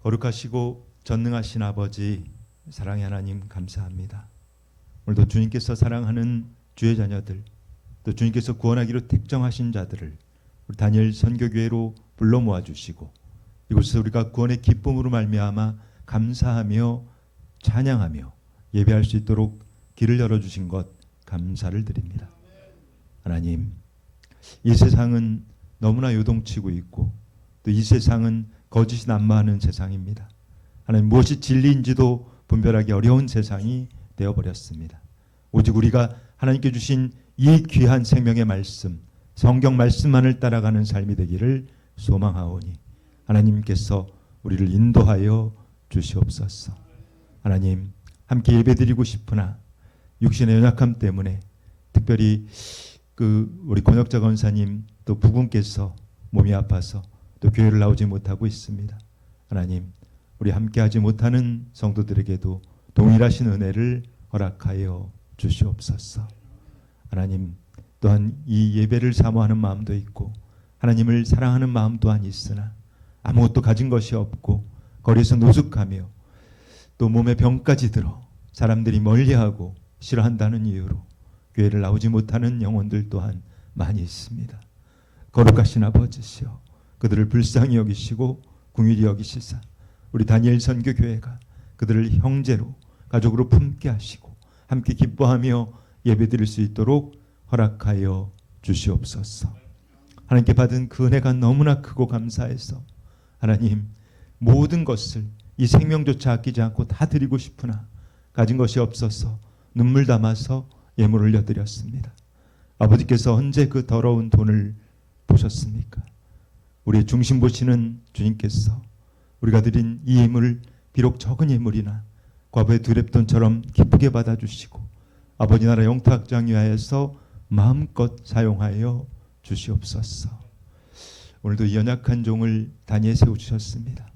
거룩하시고 전능하신 아버지, 사랑의 하나님 감사합니다. 오늘도 주님께서 사랑하는 주의 자녀들, 또 주님께서 구원하기로 택정하신 자들을 우리 다니엘 선교교회로 불러 모아주시고 이곳에서 우리가 구원의 기쁨으로 말미암아 감사하며 찬양하며 예배할 수 있도록 길을 열어주신 것 감사를 드립니다. 하나님, 이 세상은 너무나 요동치고 있고 또 이 세상은 거짓이 난무하는 세상입니다. 하나님, 무엇이 진리인지도 분별하기 어려운 세상이 되어버렸습니다. 오직 우리가 하나님께 주신 이 귀한 생명의 말씀, 성경 말씀만을 따라가는 삶이 되기를 소망하오니 하나님께서 우리를 인도하여 주시옵소서. 하나님, 함께 예배드리고 싶으나 육신의 연약함 때문에 특별히 우리 권혁자 권사님 또 부군께서 몸이 아파서 또 교회를 나오지 못하고 있습니다. 하나님, 우리 함께하지 못하는 성도들에게도 동일하신 은혜를 허락하여 주시옵소서. 하나님, 또한 이 예배를 사모하는 마음도 있고 하나님을 사랑하는 마음 또한 있으나 아무것도 가진 것이 없고 거리에서 노숙하며 또 몸에 병까지 들어 사람들이 멀리하고 싫어한다는 이유로 교회를 나오지 못하는 영혼들 또한 많이 있습니다. 거룩하신 아버지시여, 그들을 불쌍히 여기시고 긍휼히 여기시사 우리 다니엘 선교교회가 그들을 형제로 가족으로 품게 하시고 함께 기뻐하며 예배드릴 수 있도록 허락하여 주시옵소서. 하나님께 받은 그 은혜가 너무나 크고 감사해서 하나님, 모든 것을 이 생명조차 아끼지 않고 다 드리고 싶으나 가진 것이 없어서 눈물 담아서 예물을 올려드렸습니다. 아버지께서 언제 그 더러운 돈을 보셨습니까? 우리의 중심 보시는 주님께서 우리가 드린 이 예물을 비록 적은 예물이나 과부의 두 렙돈처럼 기쁘게 받아주시고 아버지 나라 영탁장 위하여서 마음껏 사용하여 주시옵소서. 오늘도 이 연약한 종을 단위에 세워주셨습니다.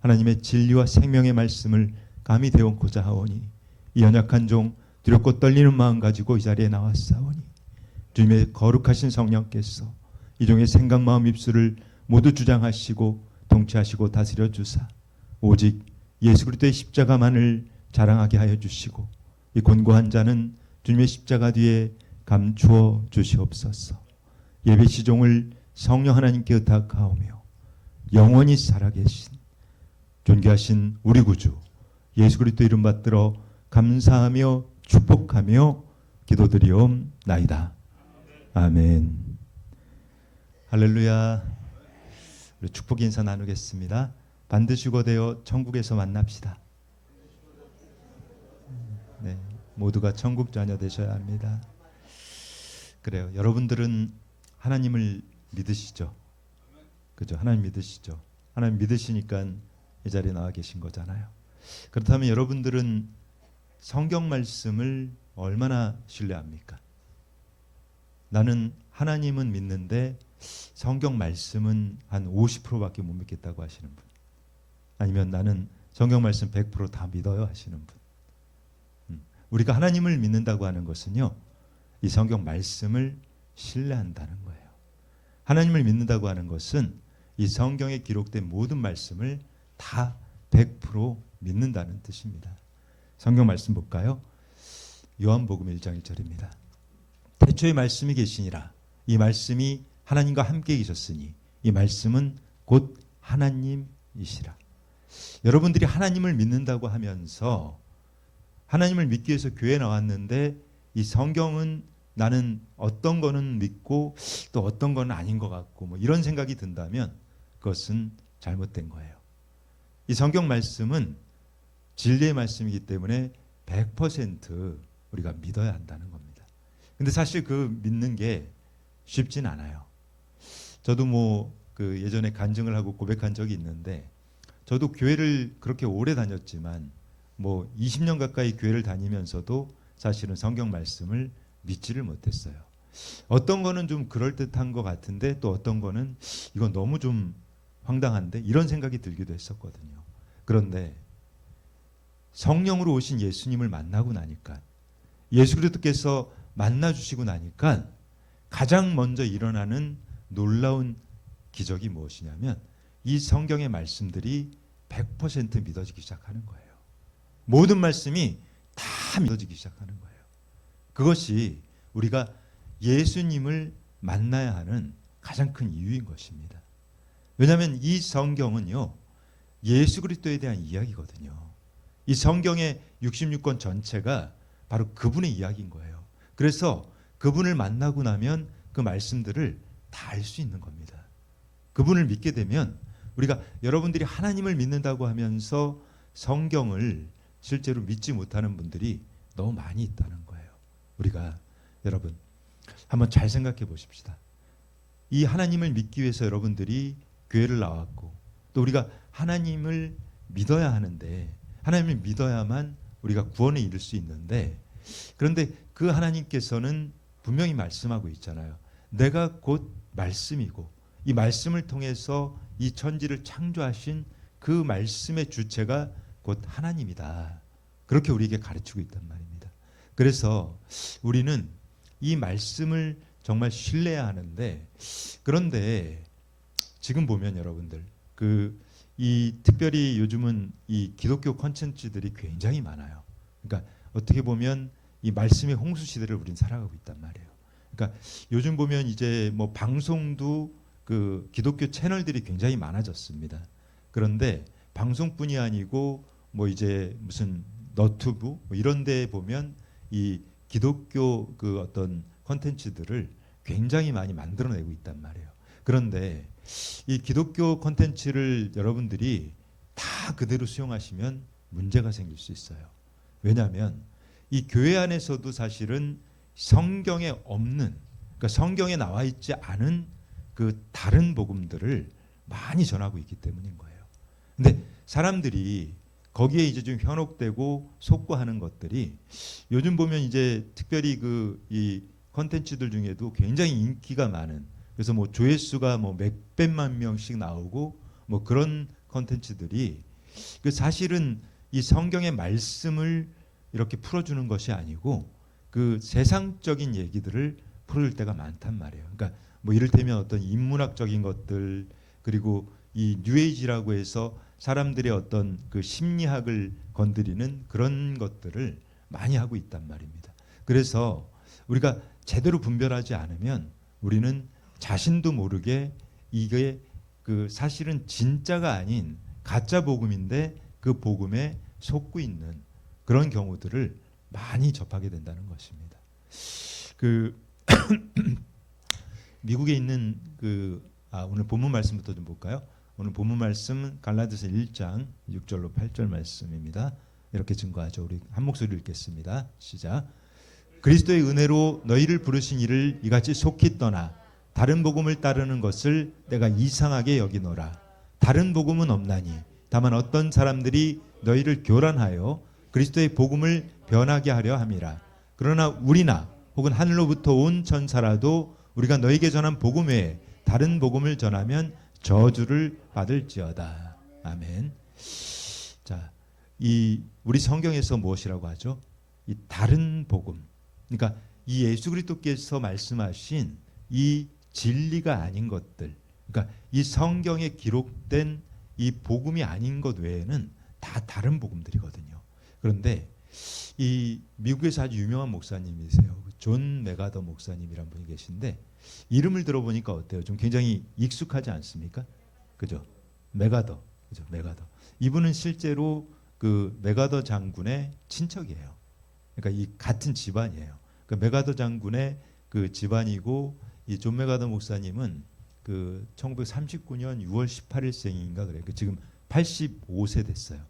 하나님의 진리와 생명의 말씀을 감히 대언고자 하오니 이 연약한 종 두렵고 떨리는 마음 가지고 이 자리에 나왔사오니 주님의 거룩하신 성령께서 이 종의 생각, 마음, 입술을 모두 주장하시고 통치하시고 다스려 주사 오직 예수 그리스도의 십자가만을 자랑하게 하여 주시고 이 곤고한 자는 주님의 십자가 뒤에 감추어 주시옵소서. 예배 시종을 성령 하나님께 의탁하오며 영원히 살아계신 존귀하신 우리 구주 예수 그리스도 이름 받들어 감사하며 축복하며 기도드리옵나이다. 아멘. 할렐루야. 우리 축복 인사 나누겠습니다. 반드시 고되어 천국에서 만납시다. 네, 모두가 천국 자녀 되셔야 합니다. 그래요. 여러분들은 하나님을 믿으시죠? 그죠? 하나님 믿으시죠? 하나님 믿으시니까 이 자리에 나와 계신 거잖아요. 그렇다면 여러분들은 성경 말씀을 얼마나 신뢰합니까? 나는 하나님은 믿는데 성경 말씀은 한 50%밖에 못 믿겠다고 하시는 분, 아니면 나는 성경 말씀 100% 다 믿어요 하시는 분. 우리가 하나님을 믿는다고 하는 것은요, 이 성경 말씀을 신뢰한다는 거예요. 하나님을 믿는다고 하는 것은 이 성경에 기록된 모든 말씀을 다 100% 믿는다는 뜻입니다. 성경 말씀 볼까요? 요한복음 1장 1절입니다. 태초에 말씀이 계시니라. 이 말씀이 하나님과 함께 계셨으니 이 말씀은 곧 하나님이시라. 여러분들이 하나님을 믿는다고 하면서 하나님을 믿기 위해서 교회에 나왔는데 이 성경은 나는 어떤 거는 믿고 또 어떤 거는 아닌 것 같고 뭐 이런 생각이 든다면 그것은 잘못된 거예요. 이 성경 말씀은 진리의 말씀이기 때문에 100% 우리가 믿어야 한다는 겁니다. 근데 사실 그 믿는 게 쉽진 않아요. 저도 예전에 간증을 하고 고백한 적이 있는데, 저도 교회를 그렇게 오래 다녔지만 20년 가까이 교회를 다니면서도 사실은 성경 말씀을 믿지를 못했어요. 어떤 거는 좀 그럴듯한 것 같은데 또 어떤 거는 이건 너무 좀 황당한데 이런 생각이 들기도 했었거든요. 그런데 성령으로 오신 예수님을 만나고 나니까, 예수 그리스도께서 만나주시고 나니까 가장 먼저 일어나는 놀라운 기적이 무엇이냐면 이 성경의 말씀들이 100% 믿어지기 시작하는 거예요. 모든 말씀이 다 믿어지기 시작하는 거예요. 그것이 우리가 예수님을 만나야 하는 가장 큰 이유인 것입니다. 왜냐하면 이 성경은요, 예수 그리스도에 대한 이야기거든요. 이 성경의 66권 전체가 바로 그분의 이야기인 거예요. 그래서 그분을 만나고 나면 그 말씀들을 다 알 수 있는 겁니다. 그분을 믿게 되면 우리가 여러분들이 하나님을 믿는다고 하면서 성경을 실제로 믿지 못하는 분들이 너무 많이 있다는 거예요. 우리가 여러분 한번 잘 생각해 보십시다. 이 하나님을 믿기 위해서 여러분들이 교회를 나왔고 또 우리가 하나님을 믿어야 하는데 하나님을 믿어야만 우리가 구원에 이를 수 있는데 그런데 그 하나님께서는 분명히 말씀하고 있잖아요. 내가 곧 말씀이고 이 말씀을 통해서 이 천지를 창조하신 그 말씀의 주체가 곧 하나님이다. 그렇게 우리에게 가르치고 있단 말입니다. 그래서 우리는 이 말씀을 정말 신뢰해야 하는데 그런데 지금 보면 여러분들 이 특별히 요즘은 이 기독교 콘텐츠들이 굉장히 많아요. 그러니까 어떻게 보면 이 말씀의 홍수 시대를 우리는 살아가고 있단 말이에요. 그러니까 요즘 보면 이제 뭐 방송도 그 기독교 채널들이 굉장히 많아졌습니다. 그런데 방송뿐이 아니고 뭐 이제 무슨 너튜브 뭐 이런 데 보면 이 기독교 그 어떤 콘텐츠들을 굉장히 많이 만들어내고 있단 말이에요. 그런데 이 기독교 콘텐츠를 여러분들이 다 그대로 수용하시면 문제가 생길 수 있어요. 왜냐하면 이 교회 안에서도 사실은 성경에 없는, 그러니까 성경에 나와 있지 않은 그 다른 복음들을 많이 전하고 있기 때문인 거예요. 근데 사람들이 거기에 이제 좀 현혹되고 속고하는 것들이 요즘 보면 이제 특별히 이 콘텐츠들 중에도 굉장히 인기가 많은, 그래서 뭐 조회수가 뭐 몇백만 명씩 나오고 뭐 그런 콘텐츠들이 그 사실은 이 성경의 말씀을 이렇게 풀어주는 것이 아니고 그 세상적인 얘기들을 풀어줄 때가 많단 말이에요. 그러니까 뭐 이를테면 어떤 인문학적인 것들 그리고 이 뉴에이지라고 해서 사람들의 어떤 그 심리학을 건드리는 그런 것들을 많이 하고 있단 말입니다. 그래서 우리가 제대로 분별하지 않으면 우리는 자신도 모르게 이게 그 사실은 진짜가 아닌 가짜 복음인데 그 복음에 속고 있는 그런 경우들을 많이 접하게 된다는 것입니다. 미국에 있는 오늘 본문 말씀부터 좀 볼까요? 오늘 본문 말씀은 갈라디아서 1장 6절로 8절 말씀입니다. 이렇게 증거하죠. 우리 한 목소리로 읽겠습니다. 시작. 그리스도의 은혜로 너희를 부르신 이를 이같이 속히 떠나 다른 복음을 따르는 것을 내가 이상하게 여기노라. 다른 복음은 없나니 다만 어떤 사람들이 너희를 교란하여 그리스도의 복음을 변하게 하려 함이라. 그러나 우리나 혹은 하늘로부터 온 천사라도 우리가 너희에게 전한 복음 외에 다른 복음을 전하면 저주를 받을지어다. 아멘. 자, 우리 성경에서 무엇이라고 하죠? 이 다른 복음. 그러니까 이 예수 그리스도께서 말씀하신 이 진리가 아닌 것들. 그러니까 이 성경에 기록된 이 복음이 아닌 것 외에는 다 다른 복음들이거든요. 그런데 이 미국에서 아주 유명한 목사님이세요. 존 메가더 목사님이란 분이 계신데 이름을 들어보니까 어때요? 좀 굉장히 익숙하지 않습니까? 그죠? 메가더. 그죠? 메가더. 이분은 실제로 그 메가더 장군의 친척이에요. 그러니까 이 같은 집안이에요. 그 메가더 장군의 그 집안이고 이 존 메가더 목사님은 그 1939년 6월 18일생인가 그래요. 지금 85세 됐어요.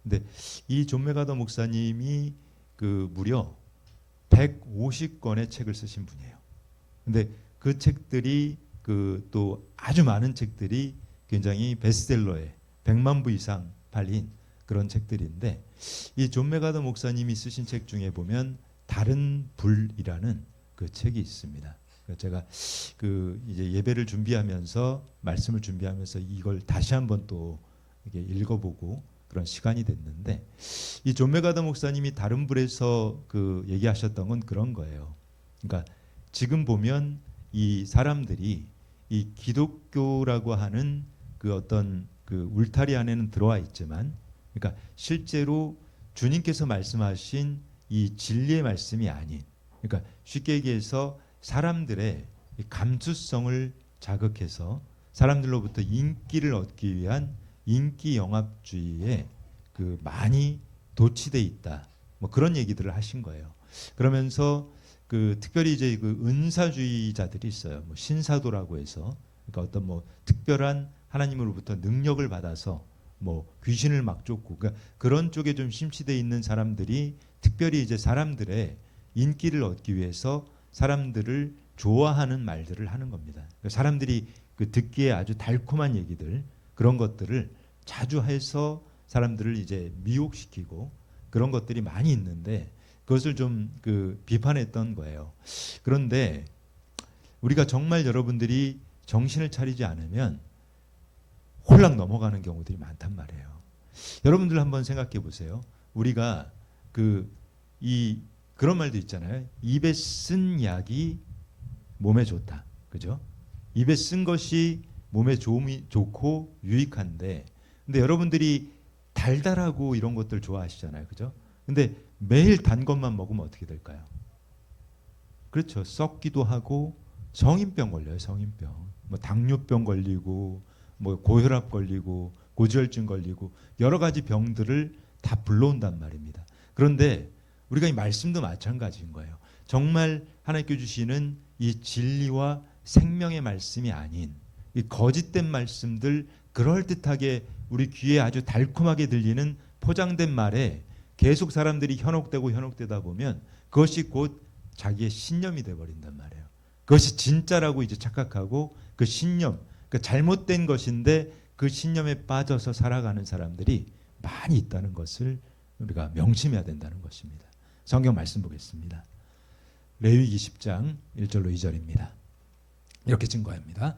근데 이 존 메가더 목사님이 그 무려 150권의 책을 쓰신 분이에요. 근데 그 책들이 그 또 아주 많은 책들이 굉장히 베스트셀러에 100만 부 이상 팔린 그런 책들인데 이 존 메가더 목사님이 쓰신 책 중에 보면 다른 불이라는 그 책이 있습니다. 제가 이제 예배를 준비하면서 말씀을 준비하면서 이걸 다시 한번 또 이렇게 읽어보고 그런 시간이 됐는데 이 존 메가더 목사님이 다른 불에서 얘기하셨던 건 그런 거예요. 그러니까 지금 보면 이 사람들이 이 기독교라고 하는 그 어떤 그 울타리 안에는 들어와 있지만, 그러니까 실제로 주님께서 말씀하신 이 진리의 말씀이 아닌, 그러니까 쉽게 얘기해서 사람들의 이 감수성을 자극해서 사람들로부터 인기를 얻기 위한 인기 영합주의에 그 많이 도취돼 있다. 뭐 그런 얘기들을 하신 거예요. 그러면서 그 특별히 이제 그 은사주의자들이 있어요. 뭐 신사도라고 해서, 그러니까 어떤 뭐 특별한 하나님으로부터 능력을 받아서 뭐 귀신을 막 쫓고, 그러니까 그런 쪽에 좀 심취돼 있는 사람들이 특별히 이제 사람들의 인기를 얻기 위해서 사람들을 좋아하는 말들을 하는 겁니다. 그러니까 사람들이 그 듣기에 아주 달콤한 얘기들, 그런 것들을 자주 해서 사람들을 이제 미혹시키고 그런 것들이 많이 있는데, 그것을 좀 그 비판했던 거예요. 그런데 우리가 정말 여러분들이 정신을 차리지 않으면 홀랑 넘어가는 경우들이 많단 말이에요. 여러분들 한번 생각해 보세요. 우리가 그런 말도 있잖아요. 입에 쓴 약이 몸에 좋다. 그죠? 입에 쓴 것이 몸에 좋고 유익한데, 근데 여러분들이 달달하고 이런 것들 좋아하시잖아요. 그죠? 근데 매일 단 것만 먹으면 어떻게 될까요? 그렇죠. 썩기도 하고 성인병 걸려요. 성인병. 뭐 당뇨병 걸리고 뭐 고혈압 걸리고 고지혈증 걸리고 여러 가지 병들을 다 불러온단 말입니다. 그런데 우리가 이 말씀도 마찬가지인 거예요. 정말 하나님께 주시는 이 진리와 생명의 말씀이 아닌 이 거짓된 말씀들, 그럴듯하게 우리 귀에 아주 달콤하게 들리는 포장된 말에 계속 사람들이 현혹되다 보면 그것이 곧 자기의 신념이 돼버린단 말이에요. 그것이 진짜라고 이제 착각하고 그 신념, 그 잘못된 것인데 그 신념에 빠져서 살아가는 사람들이 많이 있다는 것을 우리가 명심해야 된다는 것입니다. 성경 말씀 보겠습니다. 레위기 10장 1절로 2절입니다. 이렇게 증거합니다.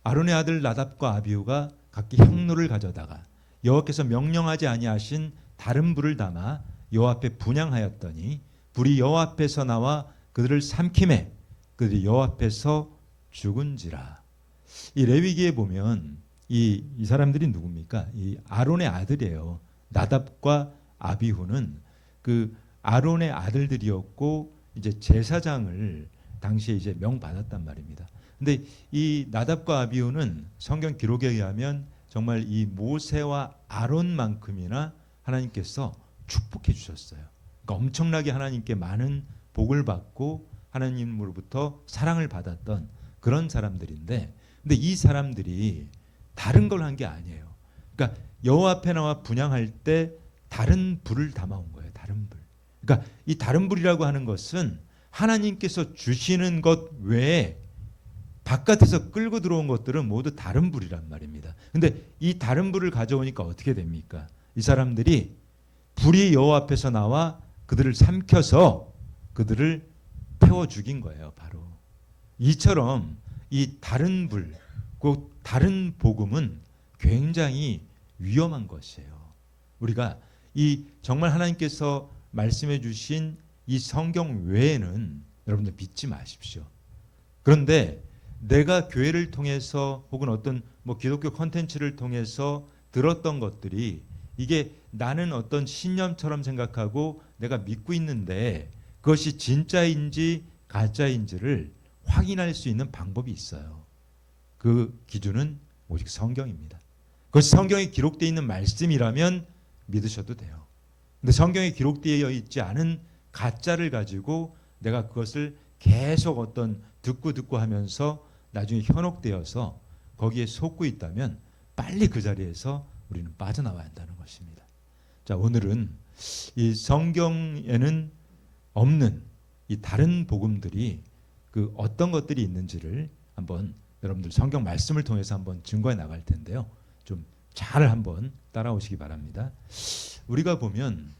아론의 아들 나답과 아비후가 각기 향로를 가져다가 여호와께서 명령하지 아니하신 다른 불을 담아 여호와 앞에 분향하였더니 불이 여호와 앞에서 나와 그들을 삼키매 그들이 여호와 앞에서 죽은지라. 이 레위기에 보면 이 사람들이 누굽니까? 이 아론의 아들이에요. 나답과 아비후는 그 아론의 아들들이었고 이제 제사장을 당시에 이제 명받았단 말입니다. 근데 이 나답과 아비후는 성경 기록에 의하면 정말 이 모세와 아론만큼이나 하나님께서 축복해 주셨어요. 그러니까 엄청나게 하나님께 많은 복을 받고 하나님으로부터 사랑을 받았던 그런 사람들인데, 근데 이 사람들이 다른 걸 한 게 아니에요. 그러니까 여호와 앞에 나와 분향할 때 다른 불을 담아온 거예요. 다른 불. 그러니까 이 다른 불이라고 하는 것은 하나님께서 주시는 것 외에 바깥에서 끌고 들어온 것들은 모두 다른 불이란 말입니다. 근데 이 다른 불을 가져오니까 어떻게 됩니까? 이 사람들이 불이 여호와 앞에서 나와 그들을 삼켜서 그들을 태워 죽인 거예요. 바로 이처럼 이 다른 불, 그 다른 복음은 굉장히 위험한 것이에요. 우리가 이 정말 하나님께서 말씀해 주신 이 성경 외에는 여러분들 믿지 마십시오. 그런데 내가 교회를 통해서 혹은 어떤 뭐 기독교 콘텐츠를 통해서 들었던 것들이 이게 나는 어떤 신념처럼 생각하고 내가 믿고 있는데 그것이 진짜인지 가짜인지를 확인할 수 있는 방법이 있어요. 그 기준은 오직 성경입니다. 그것이 성경에 기록되어 있는 말씀이라면 믿으셔도 돼요. 근데 성경에 기록되어 있지 않은 가짜를 가지고 내가 그것을 계속 어떤 듣고 하면서 나중에 현혹되어서 거기에 속고 있다면 빨리 그 자리에서 우리는 빠져나와야 한다는 것입니다. 자, 오늘은 이 성경에는 없는 이 다른 복음들이 그 어떤 것들이 있는지를 한번 여러분들 성경 말씀을 통해서 한번 증거해 나갈 텐데요. 좀 잘 한번 따라오시기 바랍니다. 우리가 보면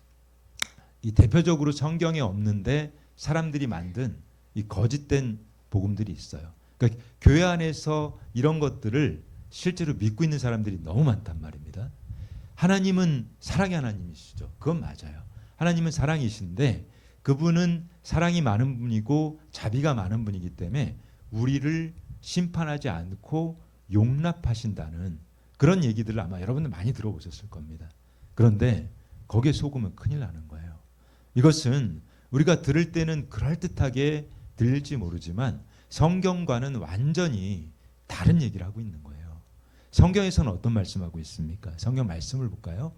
이 대표적으로 성경에 없는데 사람들이 만든 이 거짓된 복음들이 있어요. 그러니까 교회 안에서 이런 것들을 실제로 믿고 있는 사람들이 너무 많단 말입니다. 하나님은 사랑의 하나님이시죠. 그건 맞아요. 하나님은 사랑이신데 그분은 사랑이 많은 분이고 자비가 많은 분이기 때문에 우리를 심판하지 않고 용납하신다는 그런 얘기들을 아마 여러분들 많이 들어보셨을 겁니다. 그런데 거기에 속으면 큰일 나는 거예요. 이것은 우리가 들을 때는 그럴듯하게 들릴지 모르지만 성경과는 완전히 다른 얘기를 하고 있는 거예요. 성경에서는 어떤 말씀하고 있습니까? 성경 말씀을 볼까요?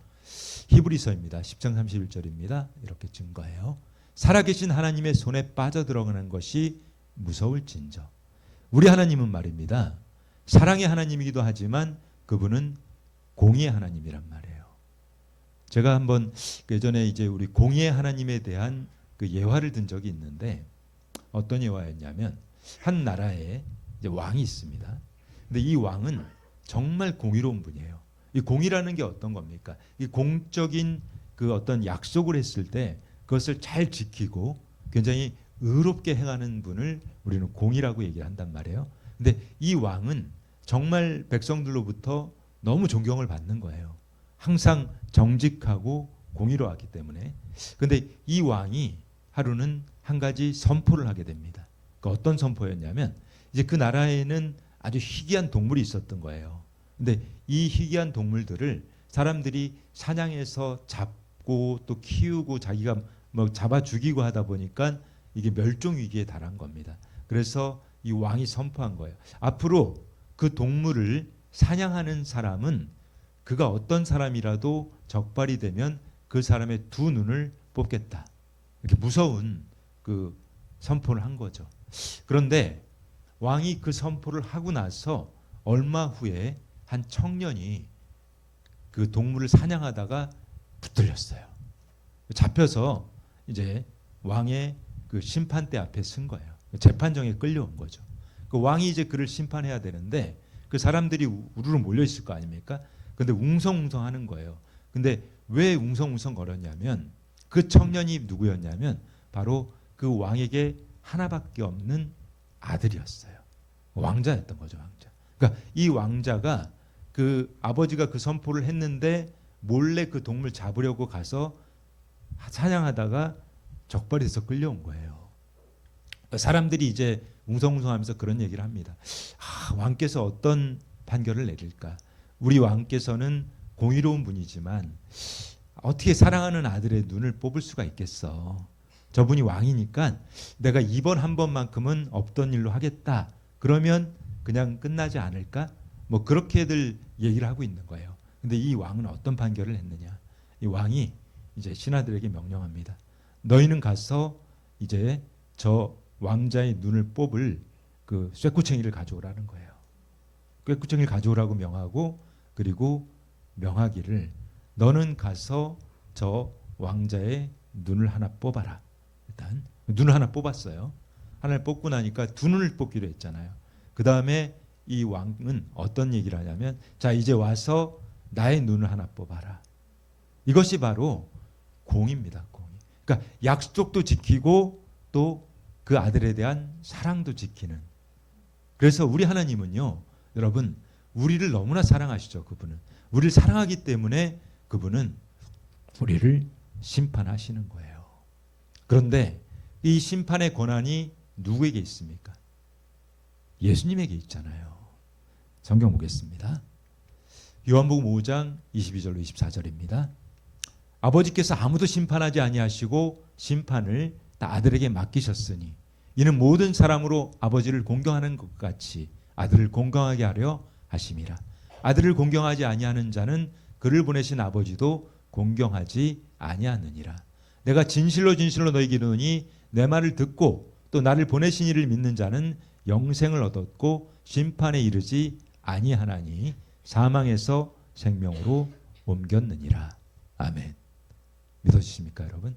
히브리서입니다. 10장 31절입니다. 이렇게 증거해요. 살아계신 하나님의 손에 빠져들어가는 것이 무서울진저. 우리 하나님은 말입니다. 사랑의 하나님이기도 하지만 그분은 공의의 하나님이란 말이에요. 제가 한번 예전에 이제 우리 공의의 하나님에 대한 그 예화를 든 적이 있는데 어떤 예화였냐면 한 나라에 이제 왕이 있습니다. 근데 이 왕은 정말 공의로운 분이에요. 이 공의라는 게 어떤 겁니까? 이 공적인 그 어떤 약속을 했을 때 그것을 잘 지키고 굉장히 의롭게 행하는 분을 우리는 공의라고 얘기를 한단 말이에요. 근데 이 왕은 정말 백성들로부터 너무 존경을 받는 거예요. 항상 정직하고 공의로웠기 때문에. 근데 이 왕이 하루는 한 가지 선포를 하게 됩니다. 그 어떤 선포였냐면 이제 그 나라에는 아주 희귀한 동물이 있었던 거예요. 근데 이 희귀한 동물들을 사람들이 사냥해서 잡고 또 키우고 자기가 뭐 잡아 죽이고 하다 보니까 이게 멸종 위기에 달한 겁니다. 그래서 이 왕이 선포한 거예요. 앞으로 그 동물을 사냥하는 사람은 그가 어떤 사람이라도 적발이 되면 그 사람의 두 눈을 뽑겠다. 이렇게 무서운 그 선포를 한 거죠. 그런데 왕이 그 선포를 하고 나서 얼마 후에 한 청년이 그 동물을 사냥하다가 붙들렸어요. 잡혀서 이제 왕의 그 심판대 앞에 쓴 거예요. 재판정에 끌려온 거죠. 그 왕이 이제 그를 심판해야 되는데 그 사람들이 우르르 몰려 있을 거 아닙니까? 근데 웅성웅성 하는 거예요. 근데 왜 웅성웅성 거렸냐면 그 청년이 누구였냐면 바로 그 왕에게 하나밖에 없는 아들이었어요. 왕자였던 거죠, 왕자. 그러니까 이 왕자가 그 아버지가 그 선포를 했는데 몰래 그 동물 잡으려고 가서 사냥하다가 적발해서 끌려온 거예요. 사람들이 이제 웅성웅성하면서 그런 얘기를 합니다. 왕께서 어떤 판결을 내릴까? 우리 왕께서는 공의로운 분이지만 어떻게 사랑하는 아들의 눈을 뽑을 수가 있겠어? 저분이 왕이니까 내가 이번 한 번만큼은 없던 일로 하겠다. 그러면 그냥 끝나지 않을까? 뭐 그렇게들 얘기를 하고 있는 거예요. 근데 이 왕은 어떤 판결을 했느냐? 이 왕이 이제 신하들에게 명령합니다. 너희는 가서 이제 저 왕자의 눈을 뽑을 그 쇠구챙이를 가져오라는 거예요. 쇠구챙이를 가져오라고 명하고 그리고 명하기를 너는 가서 저 왕자의 눈을 하나 뽑아라. 일단 눈을 하나 뽑았어요. 하나를 뽑고 나니까 두 눈을 뽑기로 했잖아요. 그 다음에 이 왕은 어떤 얘기를 하냐면 자 이제 와서 나의 눈을 하나 뽑아라. 이것이 바로 공의입니다. 공의. 그러니까 약속도 지키고 또 그 아들에 대한 사랑도 지키는. 그래서 우리 하나님은요. 여러분 우리를 너무나 사랑하시죠. 그분은. 우리를 사랑하기 때문에 그분은 우리를 심판하시는 거예요. 그런데 이 심판의 권한이 누구에게 있습니까? 예수님에게 있잖아요. 성경 보겠습니다. 요한복음 5장 22절로 24절입니다. 아버지께서 아무도 심판하지 아니하시고 심판을 다 아들에게 맡기셨으니 이는 모든 사람으로 아버지를 공경하는 것 같이 아들을 공경하게 하려 하심이라. 아들을 공경하지 아니하는 자는 그를 보내신 아버지도 공경하지 아니하느니라. 내가 진실로 진실로 너희에게 이르노니 내 말을 듣고 또 나를 보내신 이를 믿는 자는 영생을 얻었고 심판에 이르지 아니하나니 사망에서 생명으로 옮겼느니라. 아멘. 믿어지십니까 여러분?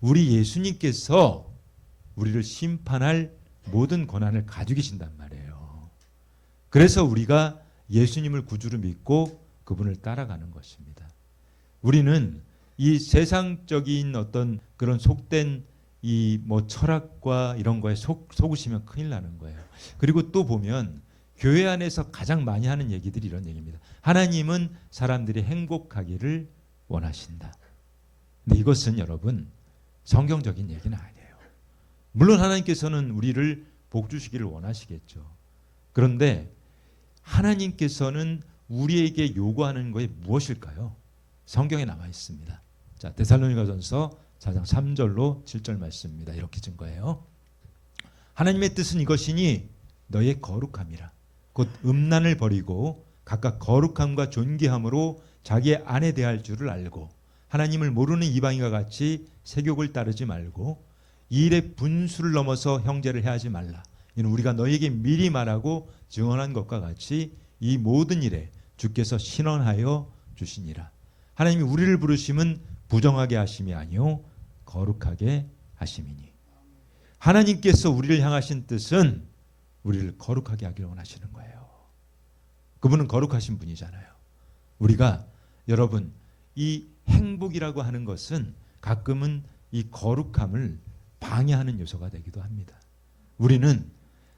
우리 예수님께서 우리를 심판할 모든 권한을 가지고 계신단 말이에요. 그래서 우리가 예수님을 구주로 믿고 그분을 따라가는 것입니다. 우리는 이 세상적인 어떤 그런 속된 이 뭐 철학과 이런 거에 속으시면 큰일 나는 거예요. 그리고 또 보면 교회 안에서 가장 많이 하는 얘기들이 이런 얘기입니다. 하나님은 사람들이 행복하기를 원하신다. 근데 이것은 여러분 성경적인 얘기는 아니에요. 물론 하나님께서는 우리를 복 주시기를 원하시겠죠. 그런데 하나님께서는 우리에게 요구하는 것이 무엇일까요? 성경에 남아 있습니다. 자, 데살로니가전서 4장 3절로 7절 말씀입니다. 이렇게 증거해요. 하나님의 뜻은 이것이니 너의 거룩함이라. 곧 음란을 버리고 각각 거룩함과 존귀함으로 자기의 아내 대할 줄을 알고 하나님을 모르는 이방인과 같이 세욕을 따르지 말고 이 일의 분수를 넘어서 형제를 해하지 말라. 이는 우리가 너에게 미리 말하고 증언한 것과 같이 이 모든 일에 주께서 신원하여 주시니라. 하나님이 우리를 부르심은 부정하게 하심이 아니요 거룩하게 하심이니. 하나님께서 우리를 향하신 뜻은 우리를 거룩하게 하기를 원하시는 거예요. 그분은 거룩하신 분이잖아요. 우리가 여러분 이 행복이라고 하는 것은 가끔은 이 거룩함을 방해하는 요소가 되기도 합니다. 우리는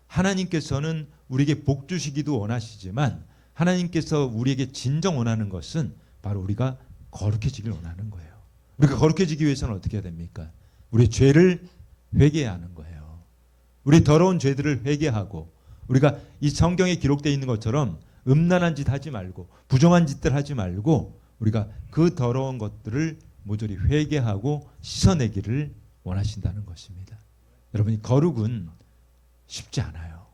하나님께서는 우리에게 복 주시기도 원하시지만 하나님께서 우리에게 진정 원하는 것은 바로 우리가 거룩해지길 원하는 거예요. 우리가 거룩해지기 위해서는 어떻게 해야 됩니까? 우리의 죄를 회개해야 하는 거예요. 우리 더러운 죄들을 회개하고 우리가 이 성경에 기록되어 있는 것처럼 음란한 짓 하지 말고 부정한 짓들 하지 말고 우리가 그 더러운 것들을 모조리 회개하고 씻어내기를 원하신다는 것입니다. 여러분이 거룩은 쉽지 않아요.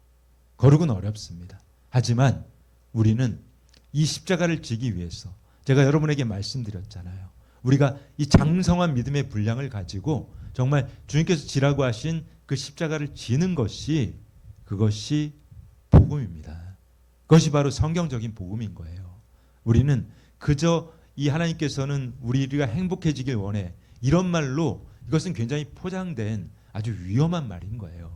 거룩은 어렵습니다. 하지만 우리는 이 십자가를 지기 위해서 제가 여러분에게 말씀드렸잖아요. 우리가 이 장성한 믿음의 분량을 가지고 정말 주님께서 지라고 하신 그 십자가를 지는 것이 그것이 복음입니다. 그것이 바로 성경적인 복음인 거예요. 우리는 그저 이 하나님께서는 우리가 행복해지길 원해 이런 말로 이것은 굉장히 포장된 아주 위험한 말인 거예요.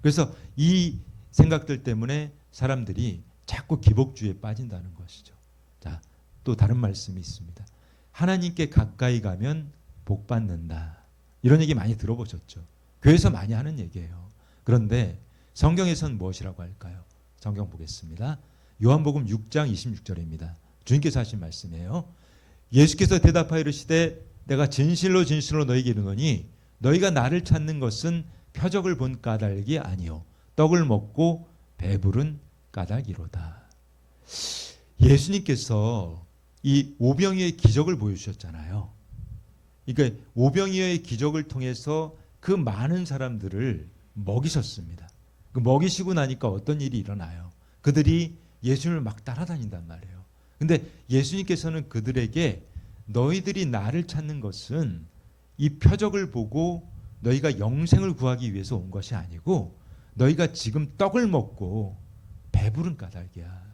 그래서 이 생각들 때문에 사람들이 자꾸 기복주의에 빠진다는 것이죠. 자, 또 다른 말씀이 있습니다. 하나님께 가까이 가면 복 받는다. 이런 얘기 많이 들어보셨죠? 교회에서 많이 하는 얘기예요. 그런데 성경에서는 무엇이라고 할까요? 성경 보겠습니다. 요한복음 6장 26절입니다. 주님께서 하신 말씀이에요. 예수께서 대답하여 이르시되 내가 진실로 진실로 너희에게 이르노니 너희가 나를 찾는 것은 표적을 본 까닭이 아니요 떡을 먹고 배부른 까닭이로다. 예수님께서 이 오병이어의 기적을 보여주셨잖아요. 그러니까 오병이어의 기적을 통해서 그 많은 사람들을 먹이셨습니다. 그 먹이시고 나니까 어떤 일이 일어나요? 그들이 예수님을 막 따라다닌단 말이에요. 근데 예수님께서는 그들에게 너희들이 나를 찾는 것은 이 표적을 보고 너희가 영생을 구하기 위해서 온 것이 아니고 너희가 지금 떡을 먹고 배부른 까닭이야.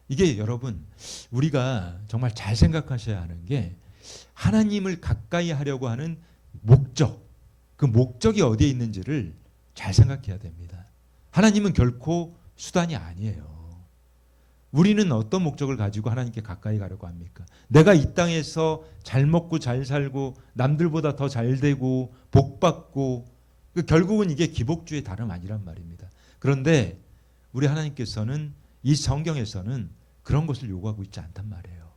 이게 여러분 우리가 정말 잘 생각하셔야 하는 게 하나님을 가까이 하려고 하는 목적, 그 목적이 어디에 있는지를 잘 생각해야 됩니다. 하나님은 결코 수단이 아니에요. 우리는 어떤 목적을 가지고 하나님께 가까이 가려고 합니까? 내가 이 땅에서 잘 먹고 잘 살고 남들보다 더 잘 되고 복 받고 결국은 이게 기복주의 다름 아니란 말입니다. 그런데 우리 하나님께서는 이 성경에서는 그런 것을 요구하고 있지 않단 말이에요.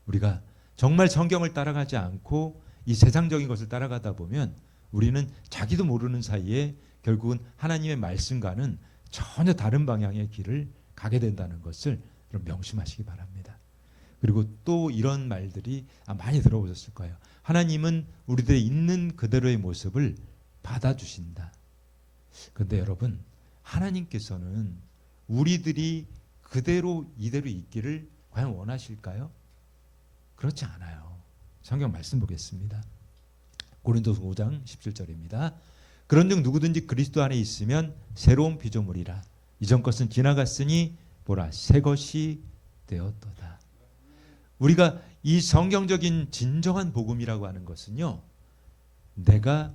우리가 정말 성경을 따라가지 않고 이 세상적인 것을 따라가다 보면 우리는 자기도 모르는 사이에 결국은 하나님의 말씀과는 전혀 다른 방향의 길을 가게 된다는 것을 명심하시기 바랍니다. 그리고 또 이런 말들이 많이 들어보셨을 거예요. 하나님은 우리들의 있는 그대로의 모습을 받아주신다. 그런데 여러분 하나님께서는 우리들이 그대로 이대로 있기를 과연 원하실까요? 그렇지 않아요. 성경 말씀 보겠습니다. 고린도서 5장 17절입니다. 그런즉 누구든지 그리스도 안에 있으면 새로운 피조물이라. 이전 것은 지나갔으니 보라 새 것이 되었도다. 우리가 이 성경적인 진정한 복음이라고 하는 것은요, 내가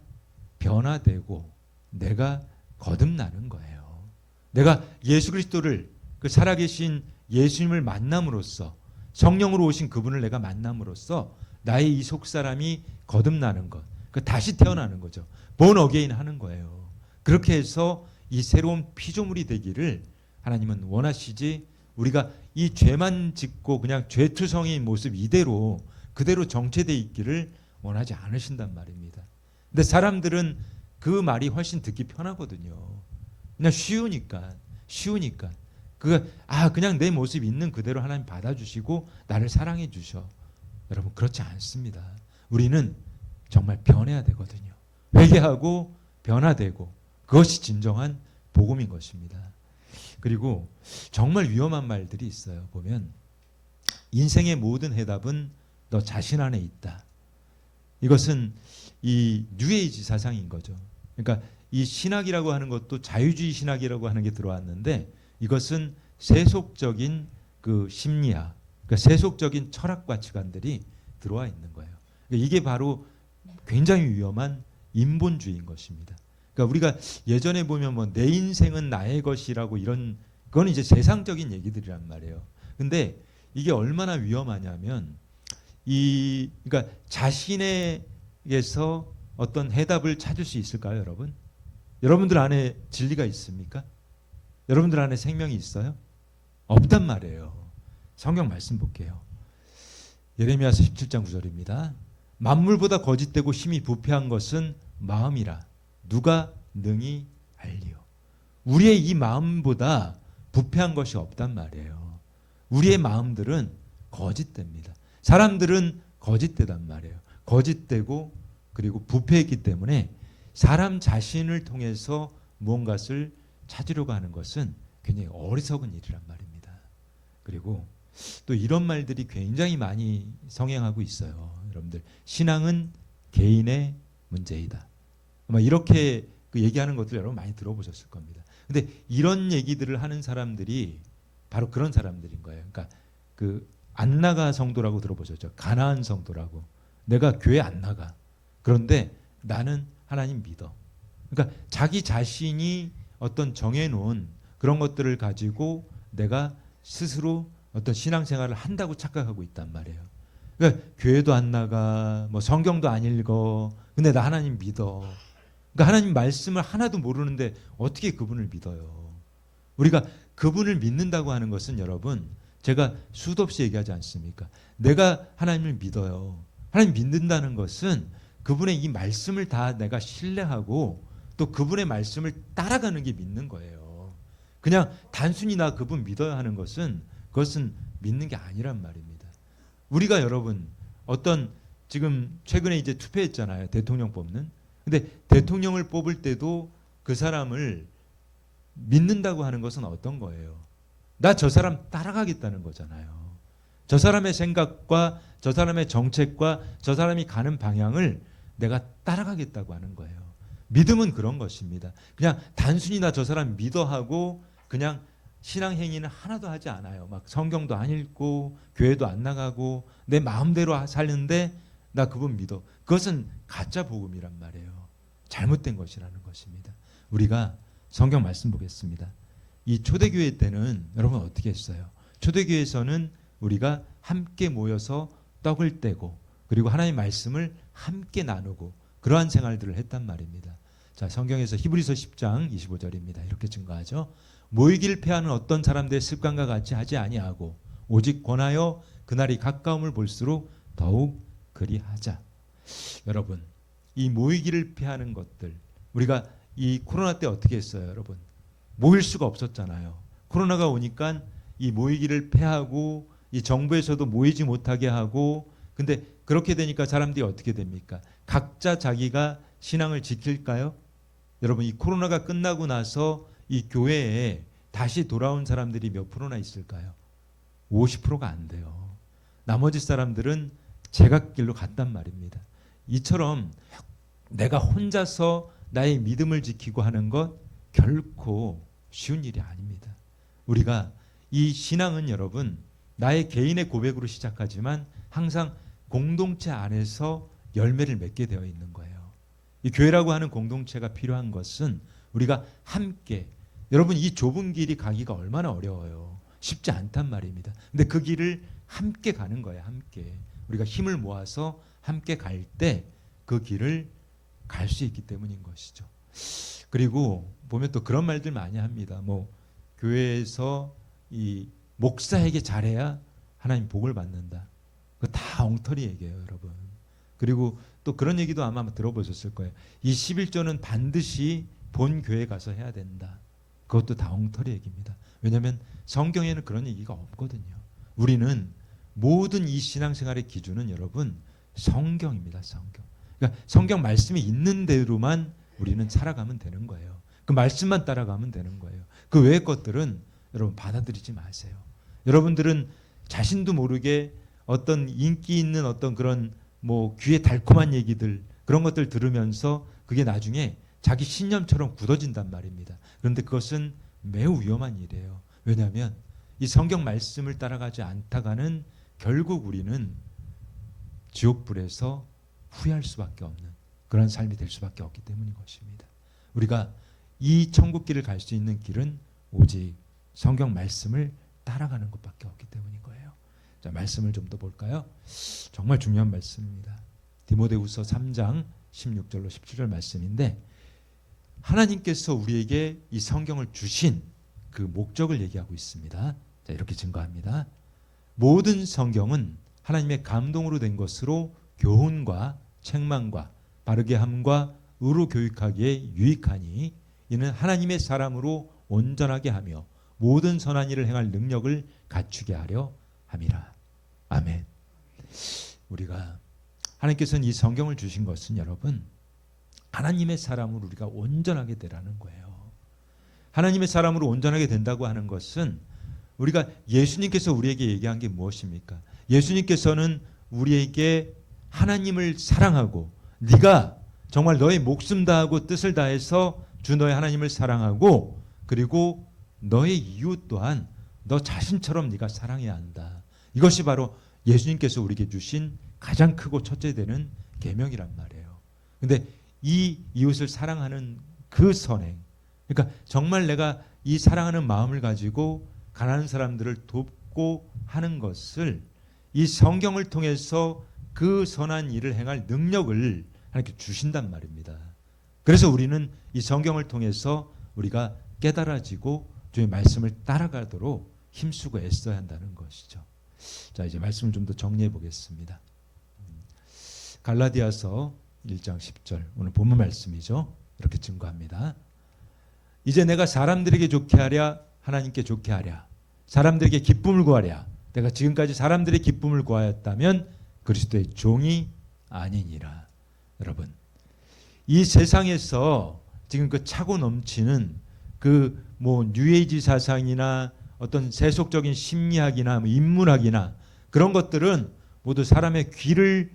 변화되고 내가 거듭나는 거예요. 내가 예수 그리스도를 그 살아계신 예수님을 만남으로써 성령으로 오신 그분을 내가 만남으로써 나의 이 속사람이 거듭나는 것, 그 다시 태어나는 거죠. 본 어게인 하는 거예요. 그렇게 해서 이 새로운 피조물이 되기를 하나님은 원하시지 우리가 이 죄만 짓고 그냥 죄투성이인 모습 이대로 그대로 정체되어 있기를 원하지 않으신단 말입니다. 근데 사람들은 그 말이 훨씬 듣기 편하거든요. 그냥 쉬우니까. 그냥 내 모습 있는 그대로 하나님 받아주시고 나를 사랑해 주셔. 여러분 그렇지 않습니다. 우리는 정말 변해야 되거든요. 회개하고 변화되고 그것이 진정한 복음인 것입니다. 그리고 정말 위험한 말들이 있어요. 보면 인생의 모든 해답은 너 자신 안에 있다. 이것은 이 뉴에이지 사상인 거죠. 그러니까 이 신학이라고 하는 것도 자유주의 신학이라고 하는 게 들어왔는데 이것은 세속적인 그 심리학, 그러니까 세속적인 철학 가치관들이 들어와 있는 거예요. 그러니까 이게 바로 굉장히 위험한 인본주의인 것입니다. 그러니까 우리가 예전에 보면 뭐 내 인생은 나의 것이라고 이런 그건 이제 세상적인 얘기들이란 말이에요. 근데 이게 얼마나 위험하냐면 그러니까 자신에게서 어떤 해답을 찾을 수 있을까요, 여러분? 여러분들 안에 진리가 있습니까? 여러분들 안에 생명이 있어요? 없단 말이에요. 성경 말씀 볼게요. 예레미야서 17장 9절입니다. 만물보다 거짓되고 힘이 부패한 것은 마음이라 누가 능히 알리요. 우리의 이 마음보다 부패한 것이 없단 말이에요. 우리의 마음들은 거짓됩니다. 사람들은 거짓되단 말이에요. 거짓되고 그리고 부패했기 때문에 사람 자신을 통해서 무언가를 찾으려고 하는 것은 굉장히 어리석은 일이란 말입니다. 그리고 또 이런 말들이 굉장히 많이 성행하고 있어요. 여러분들 신앙은 개인의 문제이다. 아마 이렇게 얘기하는 것들 여러분 많이 들어보셨을 겁니다. 근데 이런 얘기들을 하는 사람들이 바로 그런 사람들인 거예요. 그러니까 안 나가 성도라고 들어보셨죠? 가나안 성도라고. 내가 교회 안 나가. 그런데 나는 하나님 믿어. 그러니까 자기 자신이 어떤 정해놓은 그런 것들을 가지고 내가 스스로 어떤 신앙생활을 한다고 착각하고 있단 말이에요. 그러니까 교회도 안 나가, 뭐 성경도 안 읽어. 근데 나 하나님 믿어. 그러니까 하나님 말씀을 하나도 모르는데 어떻게 그분을 믿어요? 우리가 그분을 믿는다고 하는 것은 여러분 제가 수도 없이 얘기하지 않습니까? 내가 하나님을 믿어요. 하나님 믿는다는 것은 그분의 이 말씀을 다 내가 신뢰하고 또 그분의 말씀을 따라가는 게 믿는 거예요. 그냥 단순히 나 그분 믿어야 하는 것은 그것은 믿는 게 아니란 말입니다. 우리가 여러분 어떤 지금 최근에 이제 투표했잖아요. 대통령 뽑는. 근데 대통령을 뽑을 때도 그 사람을 믿는다고 하는 것은 어떤 거예요? 나 저 사람 따라가겠다는 거잖아요. 저 사람의 생각과 저 사람의 정책과 저 사람이 가는 방향을 내가 따라가겠다고 하는 거예요. 믿음은 그런 것입니다. 그냥 단순히 나 저 사람 믿어하고 그냥 신앙 행위는 하나도 하지 않아요. 막 성경도 안 읽고 교회도 안 나가고 내 마음대로 사는데 나 그분 믿어. 그것은 가짜 복음이란 말이에요. 잘못된 것이라는 것입니다. 우리가 성경 말씀 보겠습니다. 이 초대교회 때는 여러분 어떻게 했어요? 초대교회에서는 우리가 함께 모여서 떡을 떼고 그리고 하나님의 말씀을 함께 나누고 그러한 생활들을 했단 말입니다. 자, 성경에서 히브리서 10장 25절입니다. 이렇게 증거하죠. 모이기를 패하는 어떤 사람들의 습관과 같이 하지 아니하고 오직 권하여 그날이 가까움을 볼수록 더욱 그리하자. 여러분, 이 모이기를 피하는 것들 우리가 이 코로나 때 어떻게 했어요, 여러분? 모일 수가 없었잖아요. 코로나가 오니까 이 모이기를 폐하고 이 정부에서도 모이지 못하게 하고 근데 그렇게 되니까 사람들이 어떻게 됩니까? 각자 자기가 신앙을 지킬까요? 여러분 이 코로나가 끝나고 나서 이 교회에 다시 돌아온 사람들이 몇 프로나 있을까요? 50%가 안 돼요. 나머지 사람들은 제각길로 갔단 말입니다. 이처럼 내가 혼자서 나의 믿음을 지키고 하는 것 결코 쉬운 일이 아닙니다. 우리가 이 신앙은 여러분 나의 개인의 고백으로 시작하지만 항상 공동체 안에서 열매를 맺게 되어 있는 거예요. 이 교회라고 하는 공동체가 필요한 것은 우리가 함께 여러분 이 좁은 길이 가기가 얼마나 어려워요. 쉽지 않단 말입니다. 근데 그 길을 함께 가는 거예요. 함께 우리가 힘을 모아서 함께 갈 때 그 길을 갈 수 있기 때문인 것이죠. 그리고 보면 또 그런 말들 많이 합니다. 뭐 교회에서 이 목사에게 잘해야 하나님 복을 받는다. 그거 다 엉터리 얘기예요, 여러분. 그리고 또 그런 얘기도 아마 들어보셨을 거예요. 이 11조는 반드시 본 교회 가서 해야 된다. 그것도 다 엉터리 얘기입니다. 왜냐하면 성경에는 그런 얘기가 없거든요. 우리는 모든 이 신앙생활의 기준은 여러분 성경입니다. 성경. 그러니까 성경 말씀이 있는 대로만 우리는 살아가면 되는 거예요. 그 말씀만 따라가면 되는 거예요. 그 외의 것들은 여러분 받아들이지 마세요. 여러분들은 자신도 모르게 어떤 인기 있는 어떤 그런 뭐 귀에 달콤한 얘기들 그런 것들 들으면서 그게 나중에 자기 신념처럼 굳어진단 말입니다. 그런데 그것은 매우 위험한 일이에요. 왜냐하면 이 성경 말씀을 따라가지 않다가는 결국 우리는 지옥불에서 후회할 수밖에 없는 그런 삶이 될 수밖에 없기 때문인 것입니다. 우리가 이 천국길을 갈 수 있는 길은 오직 성경 말씀을 따라가는 것밖에 없기 때문인 거예요. 자, 말씀을 좀 더 볼까요? 정말 중요한 말씀입니다. 디모데후서 3장 16절로 17절 말씀인데 하나님께서 우리에게 이 성경을 주신 그 목적을 얘기하고 있습니다. 자, 이렇게 증거합니다. 모든 성경은 하나님의 감동으로 된 것으로 교훈과 책망과 바르게 함과 의로 교육하기에 유익하니 이는 하나님의 사람으로 온전하게 하며 모든 선한 일을 행할 능력을 갖추게 하려 함이라. 아멘. 우리가 하나님께서는 이 성경을 주신 것은 여러분 하나님의 사람으로 우리가 온전하게 되라는 거예요. 하나님의 사람으로 온전하게 된다고 하는 것은 우리가 예수님께서 우리에게 얘기한 게 무엇입니까? 예수님께서는 우리에게 하나님을 사랑하고 네가 정말 너의 목숨 다하고 뜻을 다해서 주 너의 하나님을 사랑하고 그리고 너의 이웃 또한 너 자신처럼 네가 사랑해야 한다. 이것이 바로 예수님께서 우리에게 주신 가장 크고 첫째 되는 계명이란 말이에요. 근데 이 이웃을 사랑하는 그 선행, 그러니까 정말 내가 이 사랑하는 마음을 가지고 가난한 사람들을 돕고 하는 것을 이 성경을 통해서 그 선한 일을 행할 능력을 하나님께 주신단 말입니다. 그래서 우리는 이 성경을 통해서 우리가 깨달아지고 주의 말씀을 따라가도록 힘쓰고 애써야 한다는 것이죠. 자, 이제 말씀을 좀 더 정리해 보겠습니다. 갈라디아서 1장 10절 오늘 본문 말씀이죠. 이렇게 증거합니다. 이제 내가 사람들에게 좋게 하랴 하나님께 좋게 하랴 사람들에게 기쁨을 구하랴 내가 지금까지 사람들의 기쁨을 구하였다면 그리스도의 종이 아니니라. 여러분 이 세상에서 지금 그 차고 넘치는 그 뭐 뉴에이지 사상이나 어떤 세속적인 심리학이나 인문학이나 그런 것들은 모두 사람의 귀를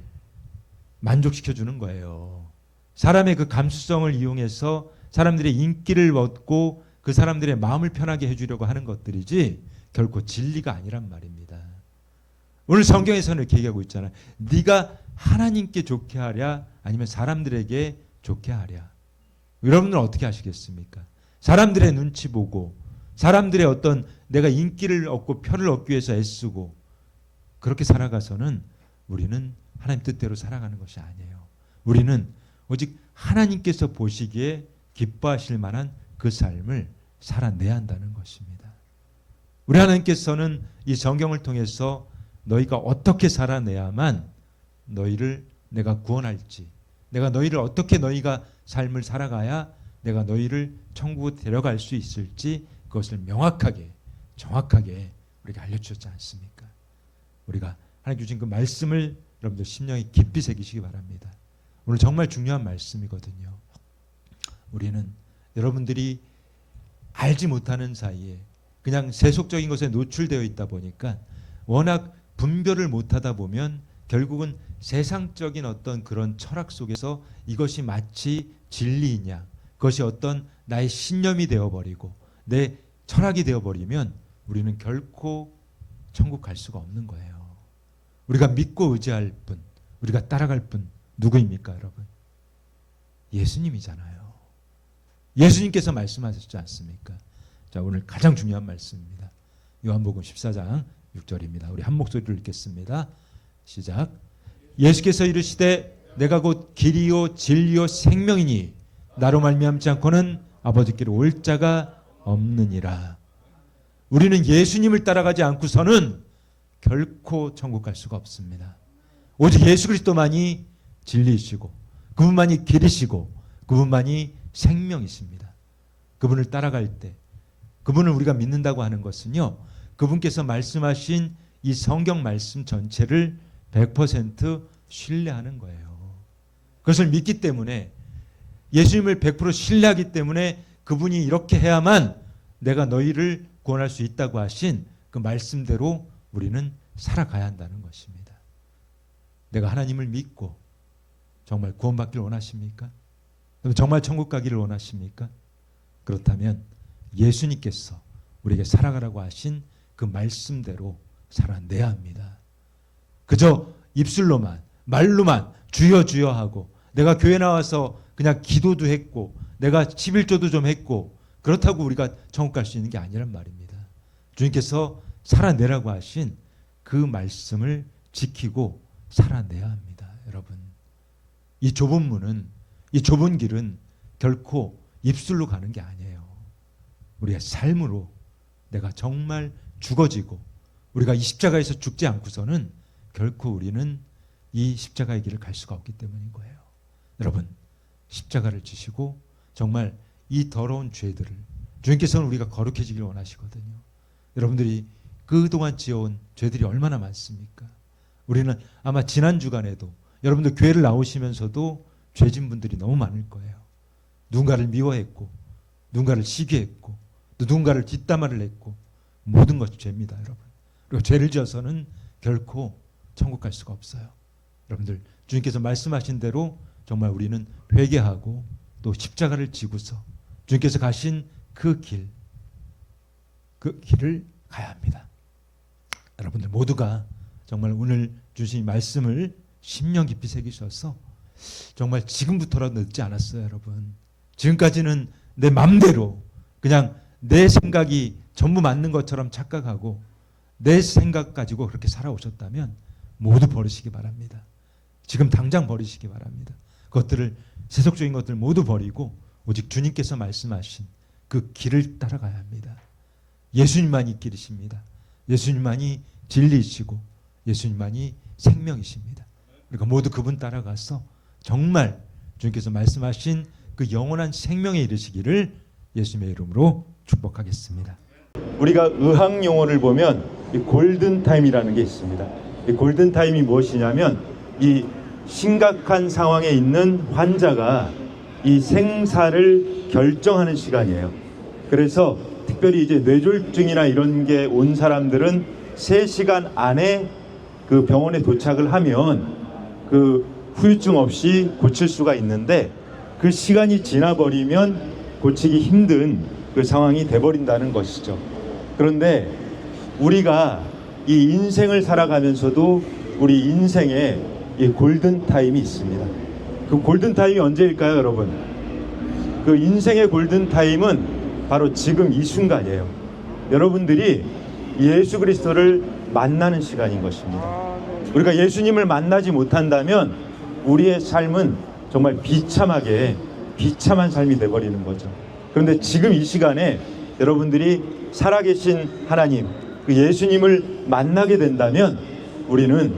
만족시켜 주는 거예요. 사람의 그 감수성을 이용해서 사람들의 인기를 얻고 그 사람들의 마음을 편하게 해주려고 하는 것들이지 결코 진리가 아니란 말입니다. 오늘 성경에서는 이렇게 얘기하고 있잖아요. 네가 하나님께 좋게 하랴 아니면 사람들에게 좋게 하랴. 여러분들은 어떻게 하시겠습니까? 사람들의 눈치 보고 사람들의 어떤 내가 인기를 얻고 표를 얻기 위해서 애쓰고 그렇게 살아가서는 우리는 하나님 뜻대로 살아가는 것이 아니에요. 우리는 오직 하나님께서 보시기에 기뻐하실 만한 그 삶을 살아내야 한다는 것입니다. 우리 하나님께서는 이 성경을 통해서 너희가 어떻게 살아내야만 너희를 내가 구원할지 내가 너희를 어떻게 너희가 삶을 살아가야 내가 너희를 천국으로 데려갈 수 있을지 그것을 명확하게 정확하게 우리가 알려주셨지 않습니까? 우리가 하나님 주신 그 말씀을 여러분들 심령에 깊이 새기시기 바랍니다. 오늘 정말 중요한 말씀이거든요. 우리는 여러분들이 알지 못하는 사이에 그냥 세속적인 것에 노출되어 있다 보니까 워낙 분별을 못하다 보면 결국은 세상적인 어떤 그런 철학 속에서 이것이 마치 진리이냐 그것이 어떤 나의 신념이 되어버리고 내 철학이 되어버리면 우리는 결코 천국 갈 수가 없는 거예요. 우리가 믿고 의지할 분 우리가 따라갈 분 누구입니까 여러분? 예수님이잖아요. 예수님께서 말씀하셨지 않습니까? 자, 오늘 가장 중요한 말씀입니다. 요한복음 14장 6절입니다. 우리 한 목소리로 읽겠습니다. 시작. 예수께서 이르시되 내가 곧 길이요 진리요 생명이니 나로 말미암지 않고는 아버지께로 올 자가 없느니라. 우리는 예수님을 따라가지 않고서는 결코 천국 갈 수가 없습니다. 오직 예수 그리스도만이 진리이시고 그분만이 길이시고 그분만이 생명이십니다. 그분을 따라갈 때 그분을 우리가 믿는다고 하는 것은요, 그분께서 말씀하신 이 성경 말씀 전체를 100% 신뢰하는 거예요. 그것을 믿기 때문에, 예수님을 100% 신뢰하기 때문에 그분이 이렇게 해야만 내가 너희를 구원할 수 있다고 하신 그 말씀대로 우리는 살아가야 한다는 것입니다. 내가 하나님을 믿고 정말 구원받기를 원하십니까? 정말 천국 가기를 원하십니까? 그렇다면 예수님께서 우리에게 살아가라고 하신 그 말씀대로 살아내야 합니다. 그저 입술로만, 말로만 주여 주여 하고, 내가 교회 나와서 그냥 기도도 했고, 내가 11조도 좀 했고, 그렇다고 우리가 천국 갈 수 있는 게 아니란 말입니다. 주님께서 살아내라고 하신 그 말씀을 지키고 살아내야 합니다. 여러분, 이 좁은 문은, 이 좁은 길은 결코 입술로 가는 게 아니에요. 우리의 삶으로 내가 정말 죽어지고, 우리가 이 십자가에서 죽지 않고서는 결코 우리는 이 십자가의 길을 갈 수가 없기 때문인 거예요. 여러분, 십자가를 지시고 정말 이 더러운 죄들을, 주님께서는 우리가 거룩해지길 원하시거든요. 여러분들이 그동안 지어온 죄들이 얼마나 많습니까? 우리는 아마 지난 주간에도 여러분들 교회를 나오시면서도 죄진 분들이 너무 많을 거예요. 누군가를 미워했고, 누군가를 시기했고, 누군가를 뒷담화를 했고, 모든 것이 죄입니다, 여러분. 그리고 죄를 지어서는 결코 천국 갈 수가 없어요. 여러분들, 주님께서 말씀하신 대로 정말 우리는 회개하고 또 십자가를 지고서 주님께서 가신 그 길을 가야 합니다. 여러분들 모두가 정말 오늘 주신 말씀을 심령 깊이 새기셔서 정말 지금부터라도 늦지 않았어요, 여러분. 지금까지는 내 맘대로 그냥 내 생각이 전부 맞는 것처럼 착각하고 내 생각 가지고 그렇게 살아오셨다면 모두 버리시기 바랍니다. 지금 당장 버리시기 바랍니다. 그것들을, 세속적인 것들 모두 버리고 오직 주님께서 말씀하신 그 길을 따라가야 합니다. 예수님만이 길이십니다. 예수님만이 진리이시고 예수님만이 생명이십니다. 그러니까 모두 그분 따라가서 정말 주님께서 말씀하신 그 영원한 생명에 이르시기를 예수님의 이름으로 축복하겠습니다. 우리가 의학 용어를 보면 이 골든타임이라는 게 있습니다. 이 골든타임이 무엇이냐면 이 심각한 상황에 있는 환자가 이 생사를 결정하는 시간이에요. 그래서 특별히 이제 뇌졸중이나 이런 게 온 사람들은 3시간 안에 그 병원에 도착을 하면 그 후유증 없이 고칠 수가 있는데, 그 시간이 지나버리면 고치기 힘든 그 상황이 돼버린다는 것이죠. 그런데 우리가 이 인생을 살아가면서도 우리 인생에 이 골든타임이 있습니다. 그 골든타임이 언제일까요, 여러분? 그 인생의 골든타임은 바로 지금 이 순간이에요. 여러분들이 예수 그리스도를 만나는 시간인 것입니다. 우리가 예수님을 만나지 못한다면 우리의 삶은 정말 비참한 삶이 돼버리는 거죠. 그런데 지금 이 시간에 여러분들이 살아계신 하나님, 그 예수님을 만나게 된다면 우리는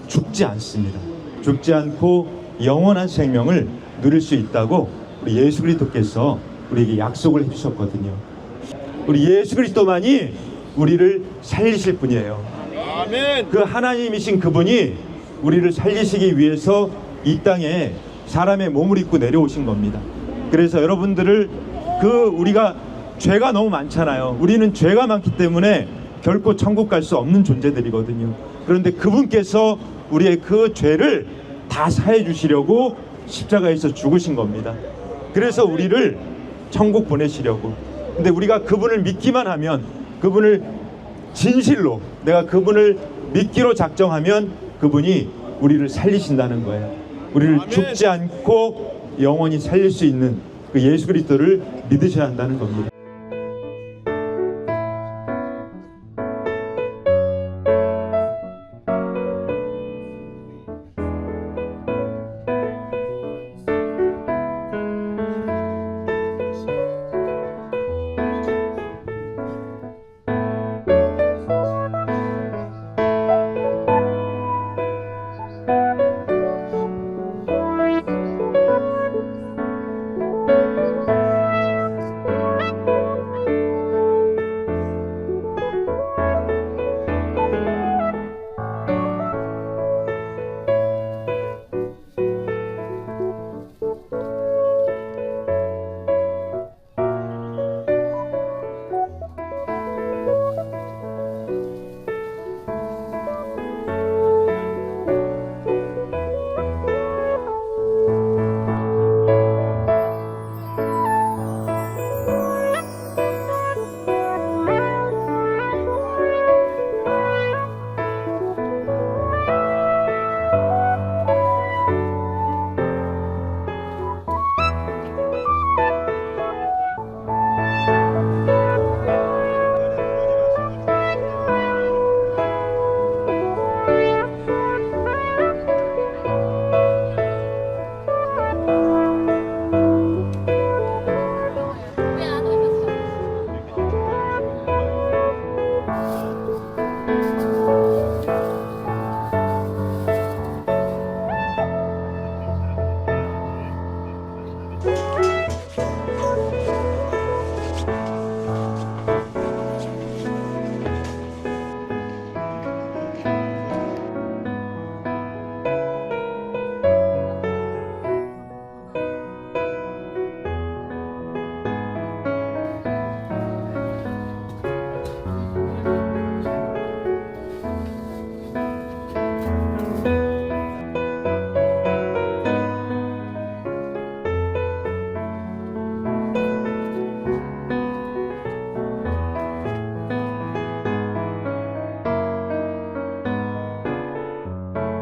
죽지 않습니다. 죽지 않고 영원한 생명을 누릴 수 있다고 우리 예수 그리스도께서 우리에게 약속을 해주셨거든요. 우리 예수 그리스도만이 우리를 살리실 분이에요. 아멘. 그 하나님이신 그분이 우리를 살리시기 위해서 이 땅에 사람의 몸을 입고 내려오신 겁니다. 그래서 여러분들을 우리가 죄가 너무 많잖아요. 우리는 죄가 많기 때문에 결코 천국 갈 수 없는 존재들이거든요. 그런데 그분께서 우리의 그 죄를 다 사해 주시려고 십자가에서 죽으신 겁니다. 그래서 우리를 천국 보내시려고. 근데 우리가 그분을 믿기만 하면, 그분을 진실로 내가 그분을 믿기로 작정하면 그분이 우리를 살리신다는 거예요. 우리를 아멘. 죽지 않고 영원히 살릴 수 있는 그 예수 그리스도를 믿으셔야 한다는 겁니다.